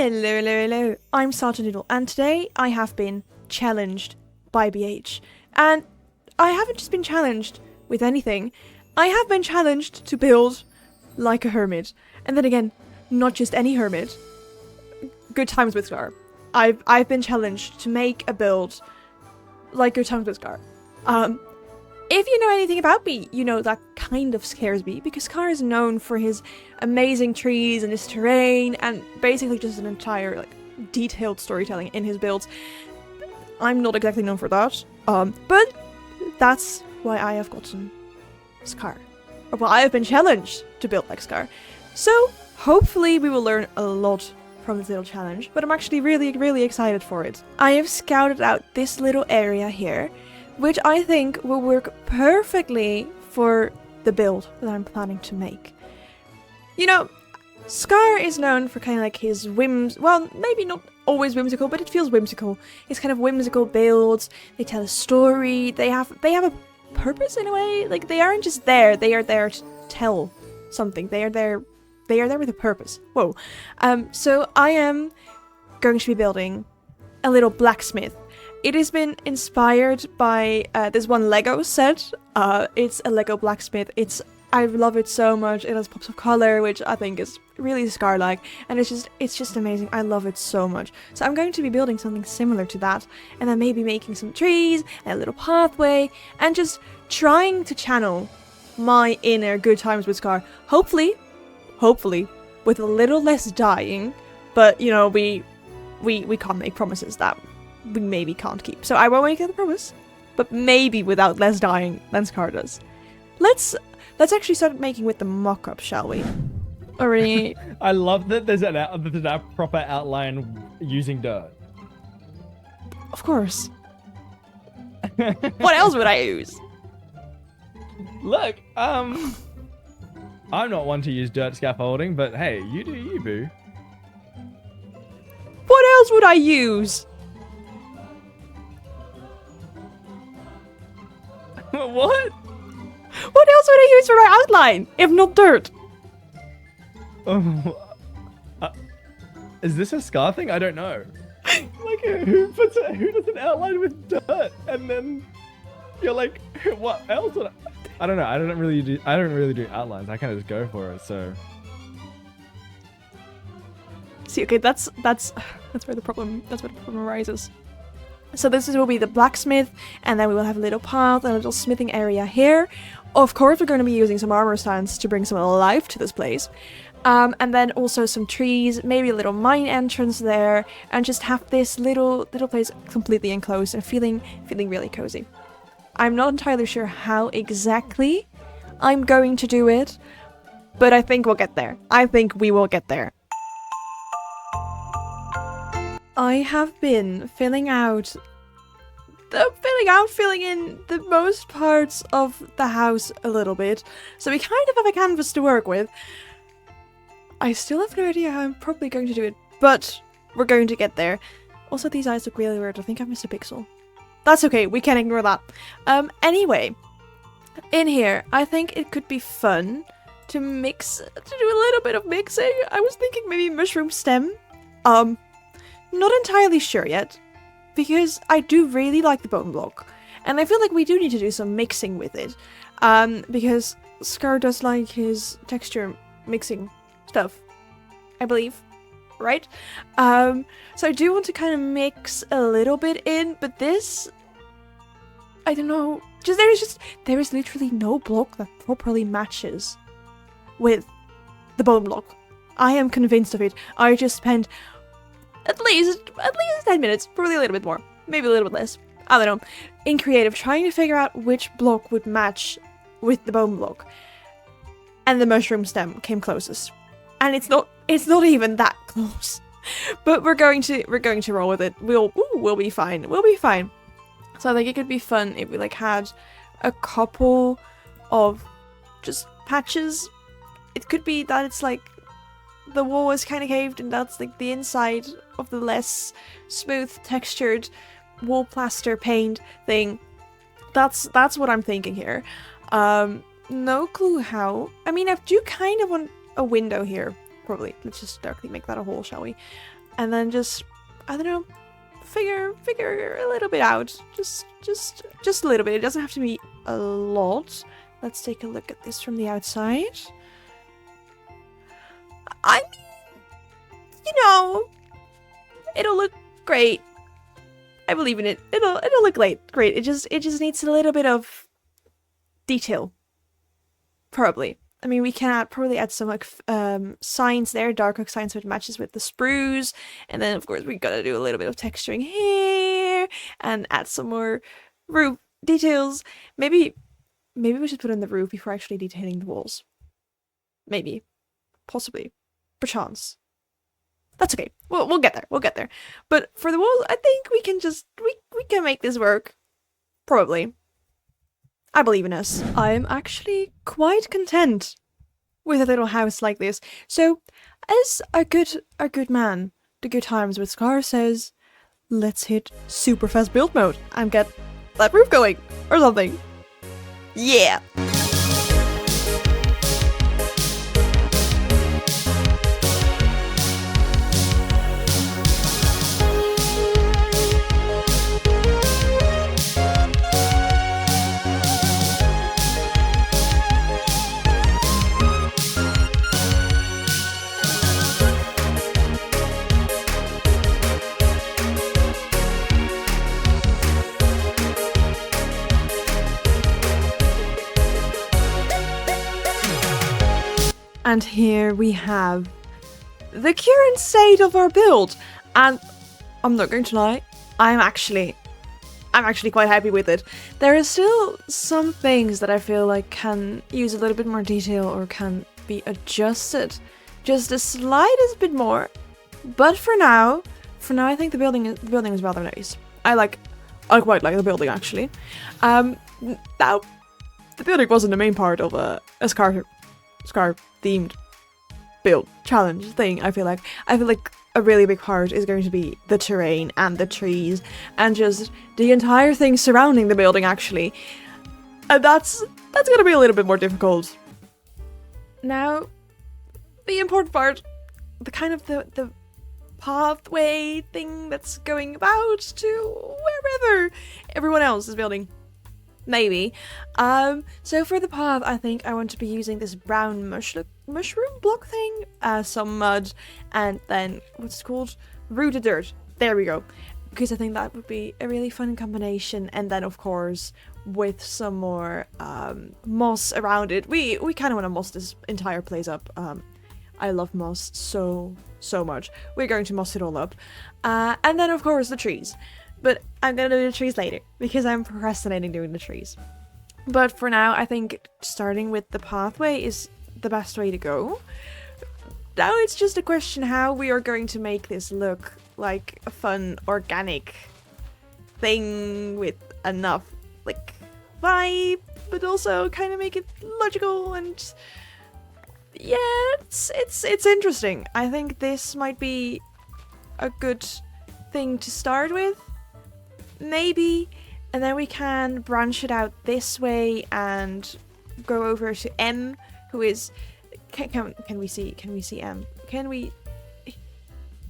Hello. I'm Sate, and today I have been challenged by BH. And I haven't just been challenged with anything. I have been challenged to build like a hermit. And then again, not just any hermit. GoodTimesWithScar. I've been challenged to make a build like GoodTimesWithScar. If you know anything about me, you know that kind of scares me, because Scar is known for his amazing trees and his terrain, and basically just an entire, detailed storytelling in his builds. I'm not exactly known for that, but that's why I have gotten Scar. Or well, I have been challenged to build like Scar. So, hopefully we will learn a lot from this little challenge, but I'm actually really excited for it. I have scouted out this little area here, which I think will work perfectly for the build that I'm planning to make. You know, Scar is known for kind of like his whims, well, maybe not always whimsical, but it feels whimsical. His kind of whimsical builds, they tell a story, they have a purpose in a way. Like, they aren't just there, they are there to tell something. They are there with a purpose. Whoa. So I am going to be building a little blacksmith. It has been inspired by this one Lego set. It's a Lego blacksmith. I love it so much. It has pops of color, which I think is really Scar-like, and it's just amazing. I love it so much. So I'm going to be building something similar to that, and then maybe making some trees and a little pathway, and just trying to channel my inner GoodTimesWithScar. Hopefully, with a little less dying. But you know, we can't make promises that we maybe can't keep. So I won't make the promise, but maybe without less dying than Scar does. Let's actually start making with the mock-up, shall we? Already. I love that there's a proper outline using dirt. Of course. What else would I use? Look, I'm not one to use dirt scaffolding, but hey, you do you, boo. What else would I use? What? What else would I use for my outline, if not dirt? Is this a Scar thing? I don't know. Like, who does an outline with dirt? And then you're like, what else would I don't know. I don't really do outlines. I kind of just go for it. So. See, okay, that's where the problem arises. So this will be the blacksmith, and then we will have a little path and a little smithing area here. Of course, we're going to be using some armor stands to bring some life to this place. And then also some trees, maybe a little mine entrance there, and just have this little place completely enclosed and feeling really cozy. I'm not entirely sure how exactly I'm going to do it, but I think we'll get there. I think we will get there. I have been filling in the most parts of the house a little bit, so we kind of have a canvas to work with. I still have no idea how I'm probably going to do it, but we're going to get there. Also, these eyes look really weird. I think I've missed a pixel. That's okay, we can ignore that. Anyway, in here, I think it could be fun to do a little bit of mixing. I was thinking maybe mushroom stem. Not entirely sure yet, because I do really like the bone block, and I feel like we do need to do some mixing with it, because Scar does like his texture mixing stuff, I believe, right? So I do want to kind of mix a little bit in, but this, I don't know, there is literally no block that properly matches with the bone block. I am convinced of it. I just spent at least 10 minutes, probably a little bit more, maybe a little bit less, I don't know, in creative, trying to figure out which block would match with the bone block. And the mushroom stem came closest. And it's not even that close. But we're going to roll with it. We'll be fine. We'll be fine. So I think it could be fun if we had a couple of just patches. It could be that it's the wall is kind of caved, and that's the inside of the less smooth textured wall plaster paint thing. That's what I'm thinking here. No clue how. I mean, I do kind of want a window here, probably. Let's just darkly make that a hole, shall we? and then just, I don't know, figure a little bit out. Just a little bit. It doesn't have to be a lot. Let's take a look at this from the outside. I mean, you know, it'll look great. I believe in it. It'll look great. It just needs a little bit of detail. Probably. I mean, we can probably add some like signs there, dark oak signs, so it matches with the spruce. And then of course we gotta do a little bit of texturing here and add some more roof details. Maybe we should put in the roof before actually detailing the walls. Maybe, possibly, perchance. That's okay. We'll get there. We'll get there. But for the walls, I think we can just we can make this work. Probably. I believe in us. I'm actually quite content with a little house like this. So, as a good man, the Good Times with Scar says, let's hit super fast build mode and get that roof going or something. Yeah. And here we have the current state of our build. And I'm not going to lie, I'm actually quite happy with it. There are still some things that I feel like can use a little bit more detail or can be adjusted just the slightest bit more. But for now I think the building is rather nice. I quite like the building actually. Now the building wasn't the main part of a Scar themed build challenge thing. I feel like a really big part is going to be the terrain and the trees and just the entire thing surrounding the building actually. And that's gonna be a little bit more difficult. Now, the important part, the kind of the pathway thing that's going about to wherever everyone else is building. Maybe. So for the path, I think I want to be using this brown mushroom block thing, some mud, and then what's it called? Rooted dirt. There we go. Because I think that would be a really fun combination. And then of course, with some more moss around it. We kind of want to moss this entire place up. I love moss so much. We're going to moss it all up. And then of course the trees. But I'm gonna do the trees later, because I'm procrastinating doing the trees. But for now, I think starting with the pathway is the best way to go. Now it's just a question how we are going to make this look like a fun, organic thing with enough, like, vibe, but also kind of make it logical and... yeah, it's interesting. I think this might be a good thing to start with. Maybe, and then we can branch it out this way and go over to M, who is can we see M? Can we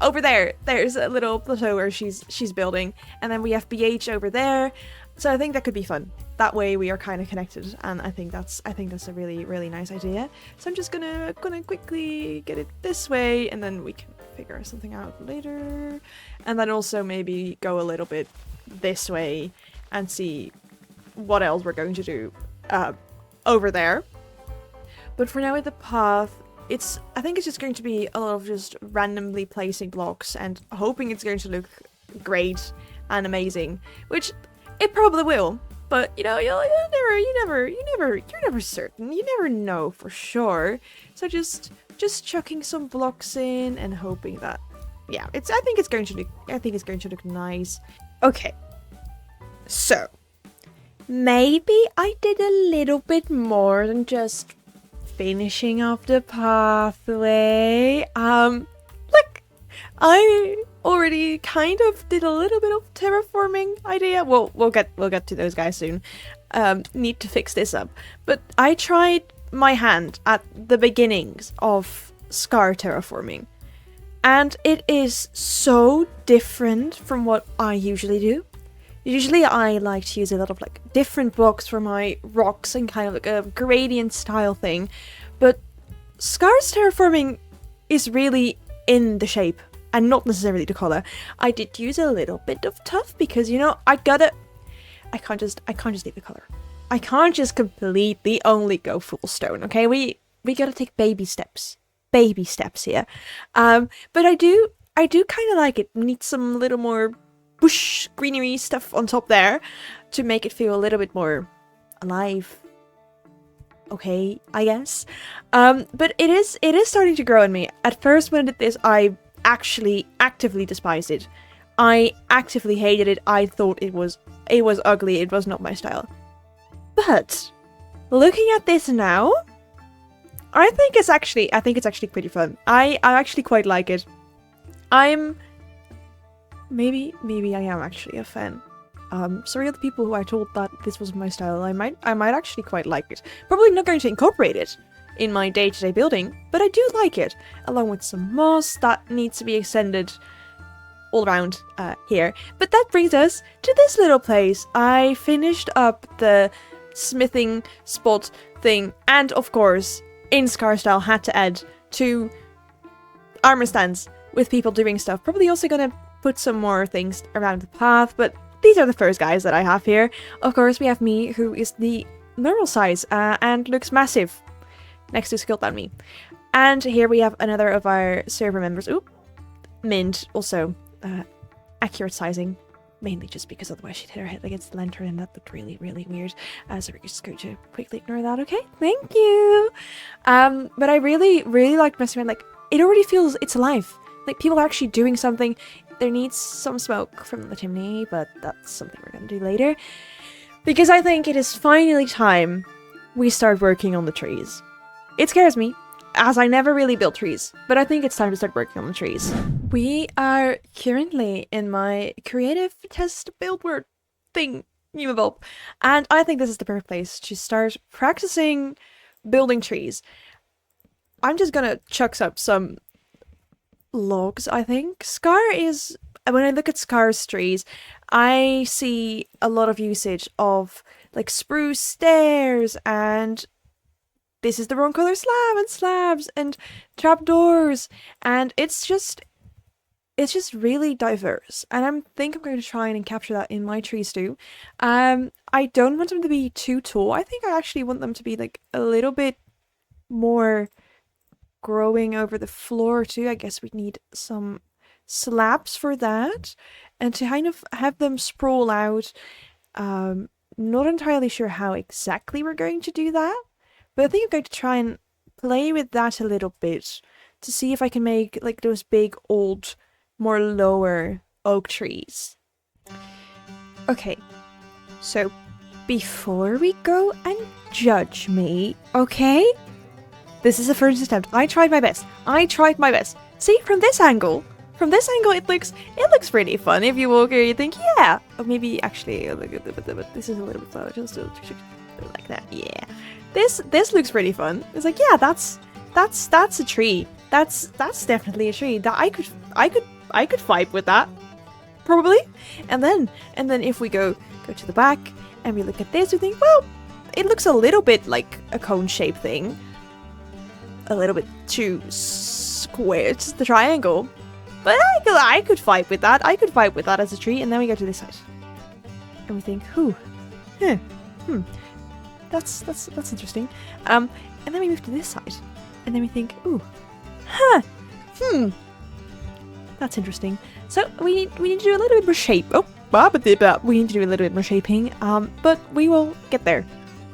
over there? There's a little plateau where she's building, and then we have BH over there. So I think that could be fun. That way we are kind of connected, and I think that's a really nice idea. So I'm just gonna quickly get it this way, and then we can figure something out later, and then also maybe go a little bit this way and see what else we're going to do over there. But for now with the path, I think it's just going to be a lot of just randomly placing blocks and hoping it's going to look great and amazing, which it probably will. But you know, you're never certain. You never know for sure. So just chucking some blocks in and hoping that, yeah, I think it's going to look nice. Okay, so maybe I did a little bit more than just finishing off the pathway. Like I already kind of did a little bit of terraforming idea. Well, we'll get to those guys soon. Need to fix this up, but I tried my hand at the beginnings of Scar terraforming. And it is so different from what I usually do. Usually I like to use a lot of like different blocks for my rocks and kind of like a gradient style thing. But Scar's terraforming is really in the shape and not necessarily the color. I did use a little bit of tuff because, you know, I can't just leave the color. I can't just completely only go full stone, okay? We gotta take baby steps. Baby steps here. But I do kind of like it. Need some little more bush greenery stuff on top there to make it feel a little bit more alive. Okay, I guess. But it is starting to grow on me. At first when I did this, I actually actively despised it. I actively hated it. I thought it was ugly. It was not my style. But looking at this now, I think it's actually pretty fun. I actually quite like it. Maybe I am actually a fan. Sorry to the people who I told that this wasn't my style. I might actually quite like it. Probably not going to incorporate it in my day-to-day building, but I do like it, along with some moss that needs to be extended all around here. But that brings us to this little place. I finished up the smithing spot thing, and of course, in Scar style, had to add 2 armor stands with people doing stuff. Probably also gonna put some more things around the path, but these are the first guys that I have here. Of course, we have me, who is the normal size and looks massive next to Skilled than me. And here we have another of our server members. Oop, Mint, also accurate sizing, mainly just because otherwise she'd hit her head against the lantern and that looked really, really weird. So we're just going to quickly ignore that, okay? Thank you! But I really, really like messing around. Like, it already feels it's alive. Like, people are actually doing something. There needs some smoke from the chimney, but that's something we're going to do later. Because I think it is finally time we start working on the trees. It scares me, as I never really built trees, but I think it's time to start working on the trees. We are currently in my creative test build word thing, and I think this is the perfect place to start practicing building trees. I'm just gonna chuck up some logs, I think. When I look at Scar's trees, I see a lot of usage of like spruce stairs, and this is the wrong color slab, and slabs, and trapdoors, and it's just really diverse, and I think I'm going to try and capture that in my trees too. I don't want them to be too tall. I think I actually want them to be like a little bit more growing over the floor too. I guess we need some slabs for that, and to kind of have them sprawl out. Not entirely sure how exactly we're going to do that, but I think I'm going to try and play with that a little bit to see if I can make like those big old, more lower oak trees. Okay, so before we go and judge me, okay? This is the first attempt. I tried my best. See, from this angle, it looks pretty fun. If you walk here, you think, yeah. Or maybe actually, this is a little bit slower. Just like that, yeah. This looks pretty fun. It's like, yeah, that's a tree. That's definitely a tree. That I could fight with that, probably. And then if we go to the back and we look at this, we think, well, it looks a little bit like a cone-shaped thing. A little bit too square. It's the triangle. But I could fight with that. I could fight with that as a tree. And then we go to this side. And we think, that's interesting. And then we move to this side. And then we think, that's interesting. So we need to do a little bit more shape. We need to do a little bit more shaping. But we will get there.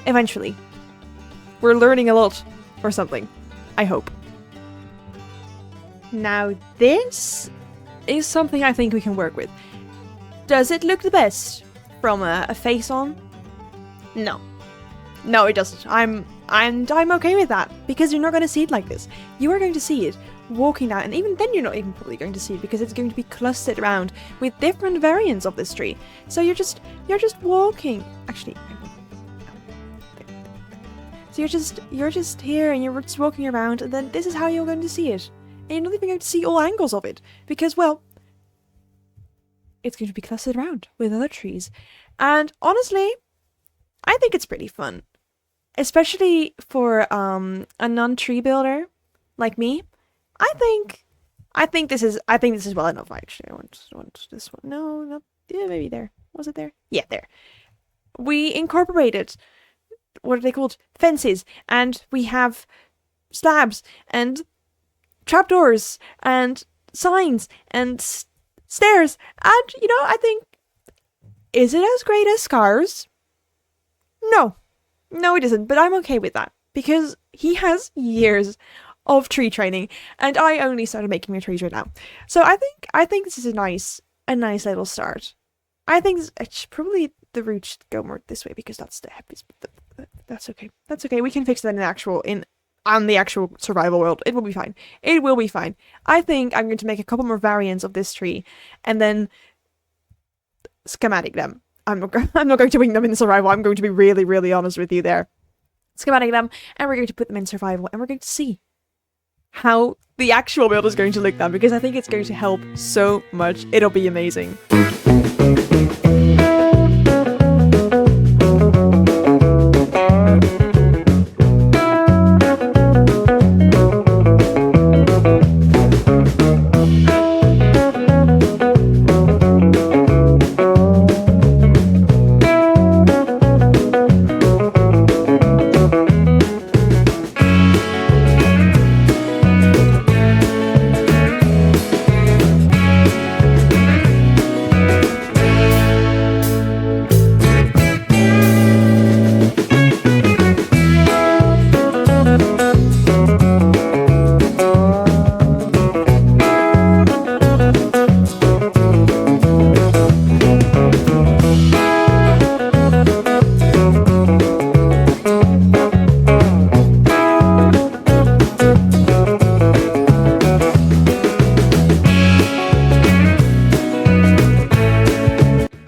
Eventually. We're learning a lot. Or something. I hope. Now this is something I think we can work with. Does it look the best from a face on? No. No, it doesn't. I'm okay with that, because you're not going to see it like this. You are going to see it walking down, and even then you're not even probably going to see it, because it's going to be clustered around with different variants of this tree. So you're just walking. Actually, so you're just here and you're just walking around, and then this is how you're going to see it. and you're not even going to see all angles of it because, well, it's going to be clustered around with other trees. And honestly, I think it's pretty fun, especially for a non-tree builder like me. I think this is well enough. Actually, I want this one. No, not yeah, maybe there. Was it there? Yeah, there. We incorporated, what are they called? Fences, and we have slabs and trapdoors and signs and stairs. And you know, I think, is it as great as Scar's? No, it isn't. But I'm okay with that because he has years of tree training, and I only started making my trees right now. So I think this is a nice little start. I think it's probably the route should go more this way because that's the happiest. That's okay. That's okay. We can fix that on the actual survival world. It will be fine. It will be fine. I think I'm going to make a couple more variants of this tree, and then schematic them. I'm not going to wing them in survival. I'm going to be really, really honest with you there. Schematic them, and we're going to put them in survival, and we're going to see how the actual build is going to look then, because I think it's going to help so much. It'll be amazing.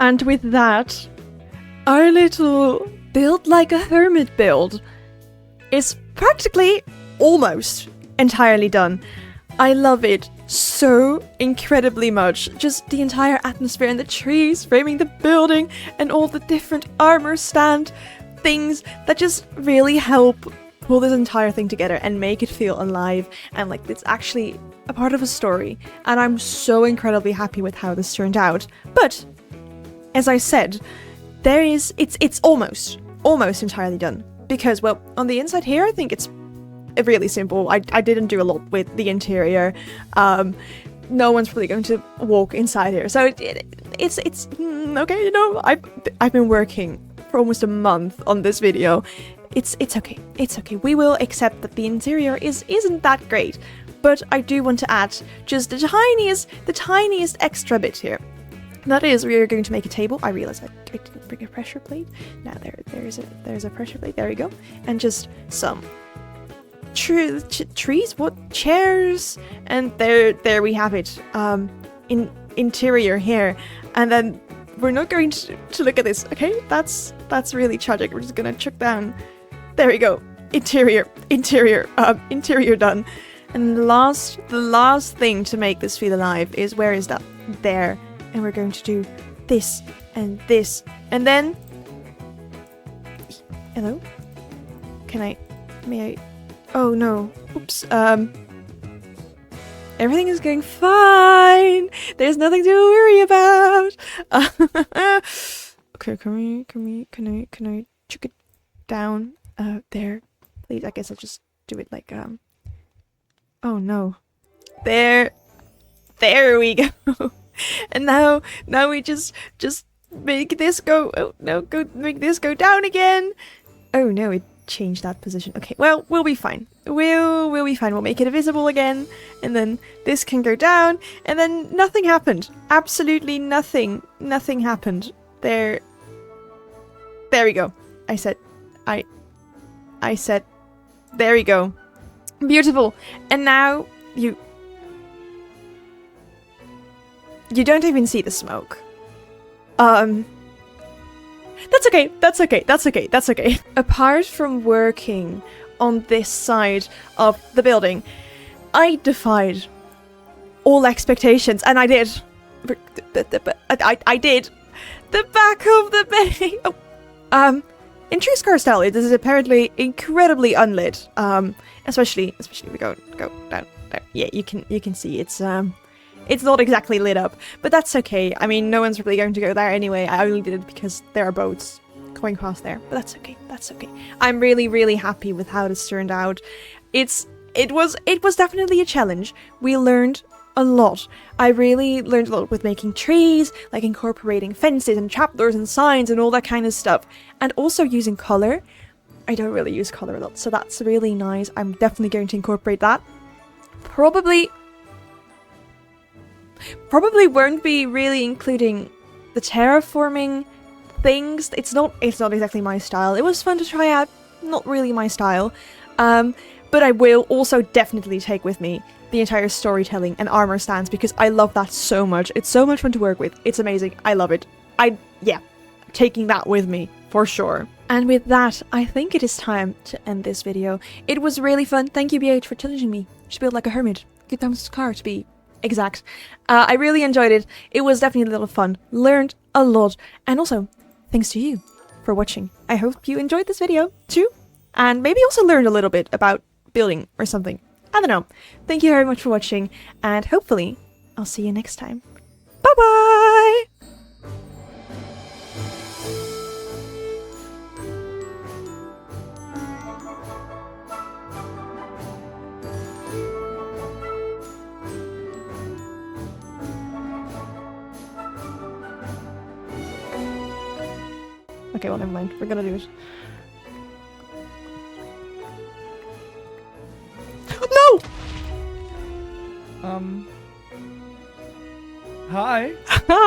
And with that, our little build like a hermit build is practically almost entirely done. I love it so incredibly much. Just the entire atmosphere and the trees framing the building and all the different armor stand things that just really help pull this entire thing together and make it feel alive and like it's actually a part of a story. And I'm so incredibly happy with how this turned out. But as I said, it's almost entirely done. Because, well, on the inside here, I think it's really simple. I didn't do a lot with the interior. No one's really going to walk inside here. So it's okay, you know, I've been working for almost a month on this video. It's okay. It's okay. We will accept that the interior isn't that great. But I do want to add just the tiniest extra bit here. That is, we are going to make a table. I realized I didn't bring a pressure plate. Now there's a pressure plate. There we go. And just some trees? What? Chairs? And there we have it. Interior here. And then we're not going to look at this. Okay, that's really tragic. We're just gonna chuck down. There we go. Interior done. And the last thing to make this feel alive is, where is that? There. And we're going to do this and this. And then... Hello? May I... Oh no. Oops. Everything is going fine. There's nothing to worry about. Okay, can I chuck it down? There. Please, I guess I'll just do it like, oh no. There we go. And now we just make this go. Oh no, make this go down again. Oh no, it changed that position. Okay, well, we'll be fine. We'll be fine. We'll make it visible again, and then this can go down, and then nothing happened. Absolutely nothing happened. There we go. I said, there we go. Beautiful. And now you don't even see the smoke. That's okay. Apart from working on this side of the building, I defied all expectations, and I did. I did. The back of the bay. Oh, in true Scar style, it is apparently incredibly unlit. Especially we go down there. Yeah, you can see it's not exactly lit up, but that's okay. I mean, no one's really going to go there anyway. I only did it because there are boats going past there, but that's okay. That's okay. I'm really happy with how this turned out. It was definitely a challenge. We learned a lot. I really learned a lot with making trees, like incorporating fences and trapdoors and signs and all that kind of stuff, and also using color. I don't really use color a lot, so that's really nice. I'm definitely going to incorporate that. Probably won't be really including the terraforming things. It's not exactly my style. It was fun to try out, not really my style. But I will also definitely take with me the entire storytelling and armor stands because I love that so much. It's so much fun to work with. It's amazing. I love it. Yeah, taking that with me for sure. And with that, I think it is time to end this video. It was really fun. Thank you, BH, for challenging me to build like a hermit. GoodTimesWithScar, to be exact. I really enjoyed it. It was definitely a little fun. Learned a lot. And also, thanks to you for watching. I hope you enjoyed this video too. And maybe also learned a little bit about building or something. I don't know. Thank you very much for watching, and hopefully I'll see you next time. Bye bye! Okay, well, never mind. We're gonna do it. No! Hi. Hi!